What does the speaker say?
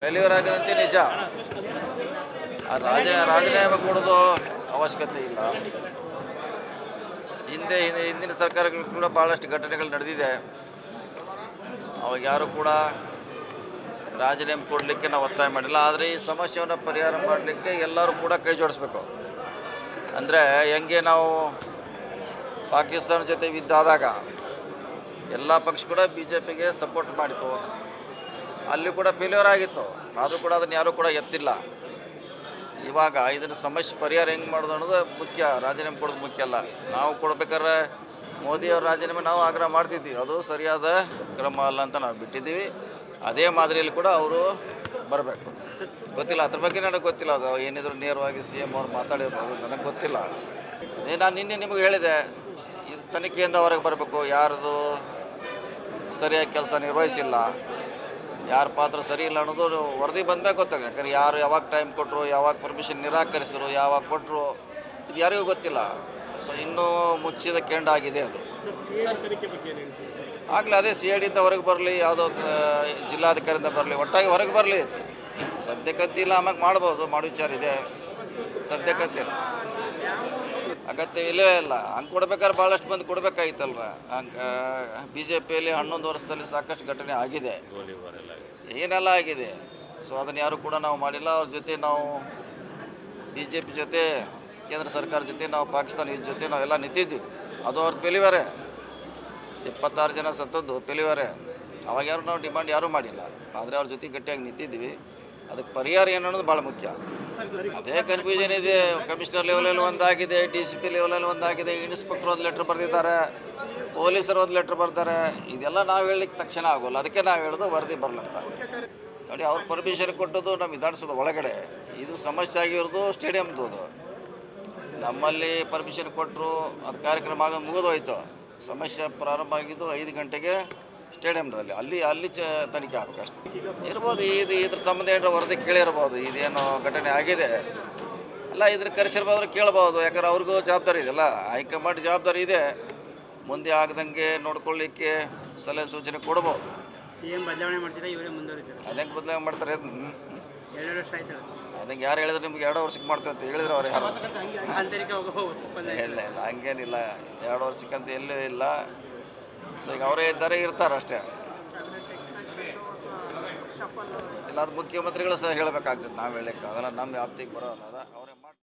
Failure ಆಗದಂತೆ ನಿಜ. ರಾಜೀನಾಮೆ ಕೊಡೋದು ಅವಶ್ಯಕತೆ ಇಲ್ಲ. ಹಿಂದಿನ ಸರ್ಕಾರಗಳು ಕೂಡ ಭಾಳಷ್ಟು ಘಟನೆಗಳು ನಡೆದಿದೆ. ಅವಾಗ ಯಾರು ಕೂಡ ರಾಜೀನಾಮೆ ಕೊಡಲಿಕ್ಕೆ ನಾವು ಒತ್ತಾಯ ಮಾಡಿಲ್ಲ. ಆದರೆ ಈ ಸಮಸ್ಯೆಯನ್ನು ಪರಿಹಾರ ಮಾಡಲಿಕ್ಕೆ ಎಲ್ಲರೂ ಕೂಡ ಕೈ ಜೋಡಿಸ್ಬೇಕು. ಅಂದರೆ ಹೆಂಗೆ ನಾವು ಪಾಕಿಸ್ತಾನ ಜೊತೆ ಯುದ್ಧ ಆದಾಗ ಎಲ್ಲ ಪಕ್ಷ ಕೂಡ BJPಗೆ ಸಪೋರ್ಟ್ ಮಾಡಿತು. ಅಲ್ಲಿ ಕೂಡ ಫೇಲ್ಯೂರ್ ಆಗಿತ್ತು. ಆದರೂ ಕೂಡ ಅದನ್ನು ಯಾರೂ ಕೂಡ ಎತ್ತಿಲ್ಲ. ಇವಾಗ ಇದನ್ನು ಸಮಸ್ಯೆ ಪರಿಹಾರ ಹೆಂಗೆ ಮಾಡೋದು ಅನ್ನೋದು ಮುಖ್ಯ. ರಾಜೀನಾಮೆ ಕೊಡೋದು ಮುಖ್ಯ ಅಲ್ಲ. ನಾವು ಕೊಡ್ಬೇಕಾದ್ರೆ ಮೋದಿಯವ್ರ ರಾಜೀನಾಮೆ ನಾವು ಆಗ್ರಹ ಮಾಡ್ತಿದ್ವಿ. ಅದು ಸರಿಯಾದ ಕ್ರಮ ಅಲ್ಲ ಅಂತ ನಾವು ಬಿಟ್ಟಿದ್ದೀವಿ. ಅದೇ ಮಾದರಿಯಲ್ಲಿ ಕೂಡ ಅವರು ಬರಬೇಕು. ಗೊತ್ತಿಲ್ಲ, ಅದ್ರ ಬಗ್ಗೆ ನನಗೆ ಗೊತ್ತಿಲ್ಲ. ಅದು ಏನಿದ್ರು ನೇರವಾಗಿ CM ಅವ್ರು ಮಾತಾಡಿರ್ಬೋದು, ನನಗೆ ಗೊತ್ತಿಲ್ಲ. ನಾನು ನಿನ್ನೆ ನಿಮಗೆ ಹೇಳಿದೆ, ಇದು ತನಿಖೆಯಿಂದ ಹೊರಗೆ ಬರಬೇಕು. ಯಾರ್ದು ಸರಿಯಾಗಿ ಕೆಲಸ ನಿರ್ವಹಿಸಿಲ್ಲ, ಯಾರ ಪಾತ್ರ ಸರಿ ಇಲ್ಲ ಅನ್ನೋದು ವರದಿ ಬಂದಾಗ ಗೊತ್ತಾಗ. ಯಾಕಂದ್ರೆ ಯಾರು ಯಾವಾಗ ಟೈಮ್ ಕೊಟ್ಟರು, ಯಾವಾಗ ಪರ್ಮಿಷನ್ ನಿರಾಕರಿಸಿದ್ರು, ಯಾವಾಗ ಕೊಟ್ಟರು, ಇದು ಯಾರಿಗೂ ಗೊತ್ತಿಲ್ಲ. ಸೊ ಇನ್ನೂ ಮುಚ್ಚಿದ ಕೆಂಡ ಆಗಿದೆ ಅದು. ಆಗಲಿ ಅದೇ CIDಯಿಂದ ಹೊರಗೆ ಬರಲಿ, ಯಾವುದೋ ಜಿಲ್ಲಾಧಿಕಾರಿಯಿಂದ ಬರಲಿ, ಒಟ್ಟಾಗಿ ಹೊರಗೆ ಬರಲಿ. ಸದ್ಯಕ್ಕಂತಿಲ್ಲ, ಆಮ್ಯಾಗ ಮಾಡ್ಬೋದು, ಮಾಡೋ ವಿಚಾರ ಇದೆ. ಸದ್ಯಕ್ಕಂತಿಲ್ಲ, ಅಗತ್ಯ ಇಲ್ಲವೇ ಇಲ್ಲ. ಹಂಗೆ ಕೊಡ್ಬೇಕಾದ್ರೆ ಭಾಳಷ್ಟು ಮಂದಿ ಕೊಡಬೇಕಾಗಿತ್ತಲ್ರ. ಹಂಗೆ BJPಯಲ್ಲಿ 11 ವರ್ಷದಲ್ಲಿ ಸಾಕಷ್ಟು ಘಟನೆ ಆಗಿದೆ, ಏನೆಲ್ಲ ಆಗಿದೆ. ಸೊ ಅದನ್ನು ಯಾರು ಕೂಡ ನಾವು ಮಾಡಿಲ್ಲ. ಅವ್ರ ಜೊತೆ ನಾವು BJP ಜೊತೆ, ಕೇಂದ್ರ ಸರ್ಕಾರ ಜೊತೆ, ನಾವು ಪಾಕಿಸ್ತಾನ ಜೊತೆ ನಾವೆಲ್ಲ ನಿಂತಿದ್ವಿ. ಅದು ಅವ್ರ ಫೇಲ್ಯೂರೇ. 26 ಜನ ಸತ್ತದ್ದು ಫೇಲ್ಯೂರೇ. ಅವಾಗ ಯಾರು ನಾವು ಡಿಮಾಂಡ್ ಯಾರೂ ಮಾಡಿಲ್ಲ. ಆದರೆ ಅವ್ರ ಜೊತೆ ಗಟ್ಟಿಯಾಗಿ ನಿಂತಿದ್ವಿ. ಅದಕ್ಕೆ ಪರಿಹಾರ ಏನು ಅನ್ನೋದು ಭಾಳ ಮುಖ್ಯ. ಅದೇ ಕನ್ಫ್ಯೂಷನ್ ಇದೆ. ಕಮಿಷನರ್ ಲೆವೆಲಲ್ಲಿ ಒಂದಾಗಿದೆ, DCP ಲೆವೆಲಲ್ಲಿ ಒಂದಾಗಿದೆ, ಇನ್ಸ್ಪೆಕ್ಟರ್ ಒಂದು ಲೆಟ್ರ್ ಬರೆದಿದ್ದಾರೆ, ಪೊಲೀಸರು ಒಂದು ಲೆಟ್ರ್ ಬರ್ತಾರೆ. ಇದೆಲ್ಲ ನಾವು ಹೇಳಲಿಕ್ಕೆ ತಕ್ಷಣ ಆಗೋಲ್ಲ. ಅದಕ್ಕೆ ನಾವು ಹೇಳೋದು ವರದಿ ಬರಲಂತ. ನೋಡಿ, ಅವ್ರು ಪರ್ಮಿಷನ್ ಕೊಟ್ಟದ್ದು ನಮ್ಮ ವಿಧಾನಸೌಧ ಒಳಗಡೆ. ಇದು ಸಮಸ್ಯೆ ಆಗಿರೋದು ಸ್ಟೇಡಿಯಮ್ದು. ಅದು ನಮ್ಮಲ್ಲಿ ಪರ್ಮಿಷನ್ ಕೊಟ್ಟರು, ಅದು ಕಾರ್ಯಕ್ರಮ ಆಗೋದು ಮುಗಿದೋಯ್ತು. ಸಮಸ್ಯೆ ಪ್ರಾರಂಭ ಆಗಿದ್ದು 5 ಗಂಟೆಗೆ ಸ್ಟೇಡಿಯಮ್ದಲ್ಲಿ. ಅಲ್ಲಿ ತನಿಖೆ ಆಗಬೇಕು ಅಷ್ಟೇ. ಇರ್ಬೋದು, ಇದ್ರ ಸಂಬಂಧ ಏನಾರ ವರದಿ ಕೇಳಿರ್ಬೋದು. ಇದೇನು ಘಟನೆ ಆಗಿದೆ ಅಲ್ಲ, ಇದ್ರ ಕರೆಸಿರ್ಬೋದ್ರೆ ಕೇಳ್ಬೋದು. ಯಾಕಂದ್ರೆ ಅವ್ರಿಗೂ ಜವಾಬ್ದಾರಿ ಇದೆಯಲ್ಲ, ಹೈಕಮಾಂಡ್ ಜವಾಬ್ದಾರಿ ಇದೆ. ಮುಂದೆ ಆಗದಂಗೆ ನೋಡ್ಕೊಳ್ಳಿಕ್ಕೆ ಸಲಹೆ ಸೂಚನೆ ಕೊಡ್ಬೋದು. ಬದಲಾವಣೆ ಮಾಡ್ತೀರಾ, ಇವರೇ ಮುಂದುವರಿತಾರೆ? ಅದಂಗೆ ಬದಲಾವಣೆ ಮಾಡ್ತಾರೆ. 2 ವರ್ಷ ಆಯ್ತು. ಅದಂಗೆ ಯಾರು ಹೇಳಿದ್ರೆ ನಿಮ್ಗೆ 2 ವರ್ಷಕ್ಕೆ ಮಾಡ್ತಾರೆ ಅಂತ ಹೇಳಿದ್ರೆ ಅವ್ರು ಯಾರು? ಇಲ್ಲ ಹಂಗೇನಿಲ್ಲ. 2 ವರ್ಷಕ್ಕಂತ ಎಲ್ಲೂ ಇಲ್ಲ. ಸೊ ಈಗ ಅವರೇ ಇದ್ದಾರೆ, ಇರ್ತಾರೆ ಅಷ್ಟೇ. ಇಲ್ಲ, ಅದು ಮುಖ್ಯಮಂತ್ರಿಗಳು ಸಹ ಹೇಳಬೇಕಾಗ್ತದೆ. ನಾವು ಹೇಳಕ್ಕೆ ಅದೆಲ್ಲ ನಮ್ಮ ವ್ಯಾಪ್ತಿಗೆ ಬರೋಲ್ಲ. ಅವರೇ